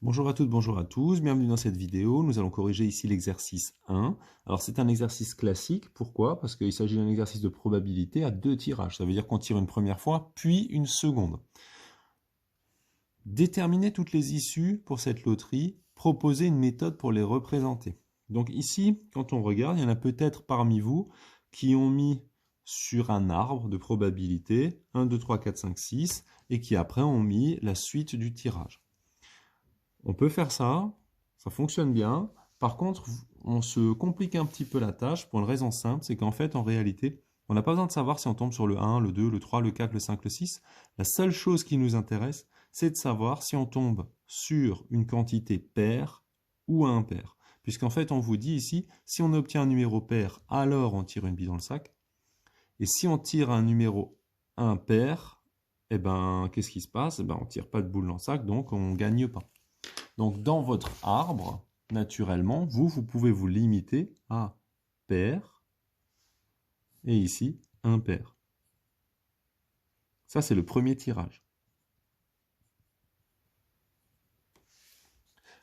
Bonjour à toutes, bonjour à tous, bienvenue dans cette vidéo. Nous allons corriger ici l'exercice 1. Alors c'est un exercice classique, pourquoi? Parce qu'il s'agit d'un exercice de probabilité à 2 tirages. Ça veut dire qu'on tire une première fois, puis une seconde. Déterminer toutes les issues pour cette loterie, proposer une méthode pour les représenter. Donc ici, quand on regarde, il y en a peut-être parmi vous qui ont mis sur un arbre de probabilité 1, 2, 3, 4, 5, 6 et qui après ont mis la suite du tirage. On peut faire ça, ça fonctionne bien. Par contre, on se complique un petit peu la tâche pour une raison simple, c'est qu'en fait, en réalité, on n'a pas besoin de savoir si on tombe sur le 1, le 2, le 3, le 4, le 5, le 6. La seule chose qui nous intéresse, c'est de savoir si on tombe sur une quantité paire ou impaire. Puisqu'en fait, on vous dit ici, si on obtient un numéro pair, alors on tire une bille dans le sac. Et si on tire un numéro impair, eh ben, qu'est-ce qui se passe? Eh ben, on ne tire pas de boule dans le sac, donc on ne gagne pas. Donc, dans votre arbre, naturellement, vous pouvez vous limiter à pair et ici, impair. Ça, c'est le premier tirage.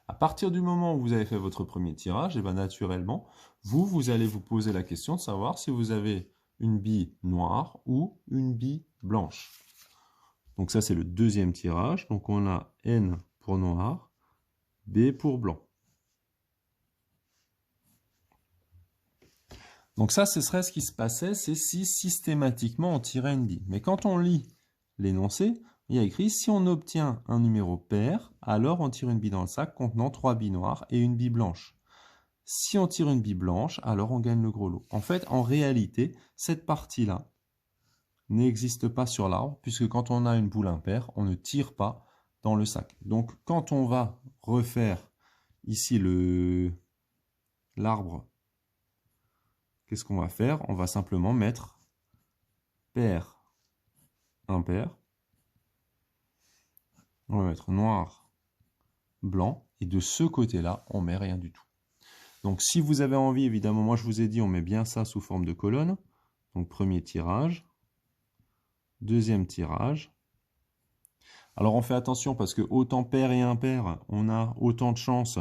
À partir du moment où vous avez fait votre premier tirage, et bien naturellement, vous allez vous poser la question de savoir si vous avez une bille noire ou une bille blanche. Donc ça, c'est le deuxième tirage. Donc on a N pour noir, B pour blanc. Donc ça, ce serait ce qui se passait, c'est si systématiquement on tirait une bille. Mais quand on lit l'énoncé, il y a écrit « Si on obtient un numéro pair, alors on tire une bille dans le sac contenant 3 billes noires et une bille blanche. Si on tire une bille blanche, alors on gagne le gros lot. » En fait, en réalité, cette partie-là n'existe pas sur l'arbre, puisque quand on a une boule impaire, on ne tire pas dans le sac. Donc quand on va refaire ici l'arbre, qu'est-ce qu'on va faire? On va simplement mettre pair, impair. On va mettre noir, blanc. Et de ce côté-là, on met rien du tout. Donc si vous avez envie, évidemment, moi je vous ai dit, on met bien ça sous forme de colonne. Donc premier tirage, deuxième tirage. Alors on fait attention parce que autant pair et impair, on a autant de chances.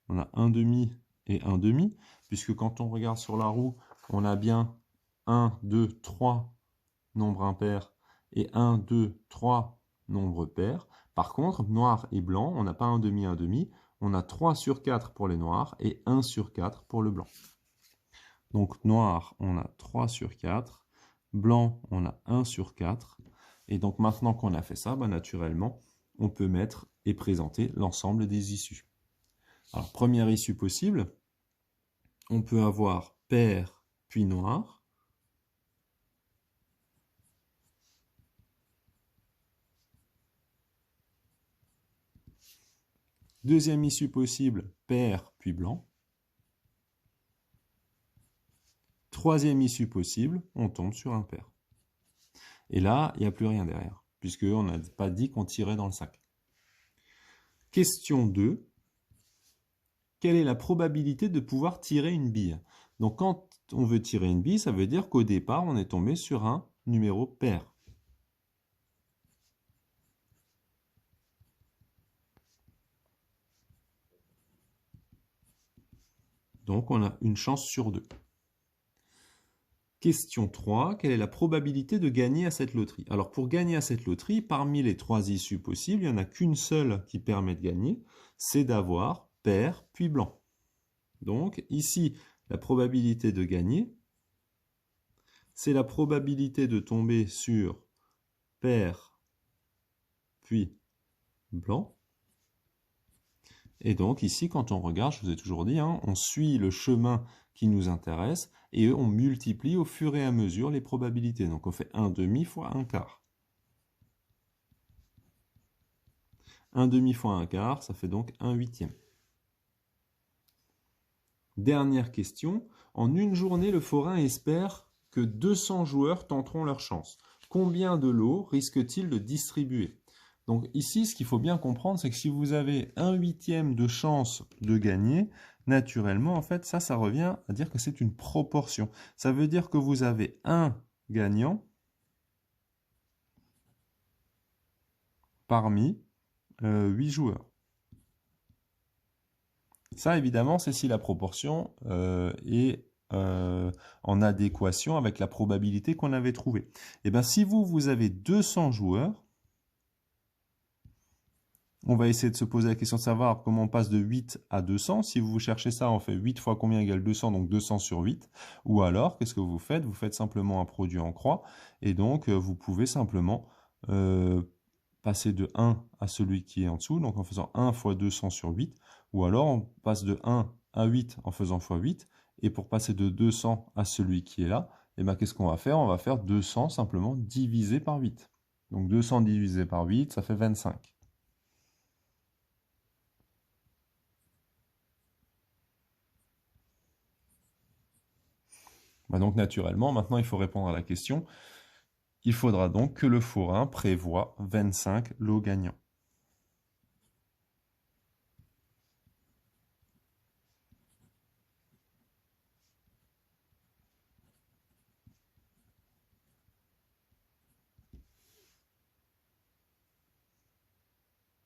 On a un demi et un demi, puisque quand on regarde sur la roue, on a bien 1, 2, 3 nombres impairs et 1, 2, 3 nombres pairs. Par contre, noir et blanc, on n'a pas un demi, on a 3 sur 4 pour les noirs et 1 sur 4 pour le blanc. Donc noir, on a 3 sur 4, blanc, on a 1 sur 4. Et donc maintenant qu'on a fait ça, naturellement, on peut mettre et présenter l'ensemble des issues. Alors, première issue possible, on peut avoir pair puis noir. Deuxième issue possible, pair puis blanc. Troisième issue possible, on tombe sur un pair. Et là, il n'y a plus rien derrière, puisqu'on n'a pas dit qu'on tirait dans le sac. Question 2. Quelle est la probabilité de pouvoir tirer une bille? Donc quand on veut tirer une bille, ça veut dire qu'au départ, on est tombé sur un numéro pair. Donc on a une chance sur 2. Question 3, quelle est la probabilité de gagner à cette loterie? Alors pour gagner à cette loterie, parmi les 3 issues possibles, il n'y en a qu'une seule qui permet de gagner, c'est d'avoir pair puis blanc. Donc ici, la probabilité de gagner, c'est la probabilité de tomber sur pair puis blanc. Et donc ici, quand on regarde, je vous ai toujours dit, on suit le chemin qui nous intéresse et on multiplie au fur et à mesure les probabilités. Donc on fait 1 demi fois 1 quart. 1 demi fois 1 quart, ça fait donc 1 huitième. Dernière question. En une journée, le forain espère que 200 joueurs tenteront leur chance. Combien de lots risque-t-il de distribuer? Donc ici, ce qu'il faut bien comprendre, c'est que si vous avez 1 huitième de chance de gagner, naturellement, en fait, ça revient à dire que c'est une proportion. Ça veut dire que vous avez un gagnant parmi 8 joueurs. Ça, évidemment, c'est si la proportion est en adéquation avec la probabilité qu'on avait trouvée. Et bien, si vous avez 200 joueurs, on va essayer de se poser la question de savoir comment on passe de 8 à 200. Si vous cherchez ça, on fait 8 fois combien égale 200, donc 200 sur 8. Ou alors, qu'est-ce que vous faites? Vous faites simplement un produit en croix, et donc vous pouvez simplement passer de 1 à celui qui est en dessous, donc en faisant 1 fois 200 sur 8, ou alors on passe de 1 à 8 en faisant fois 8, et pour passer de 200 à celui qui est là, et ben, qu'est-ce qu'on va faire? On va faire 200 simplement divisé par 8. Donc 200 divisé par 8, ça fait 25. Bah donc naturellement, maintenant il faut répondre à la question. Il faudra donc que le forain prévoit 25 lots gagnants.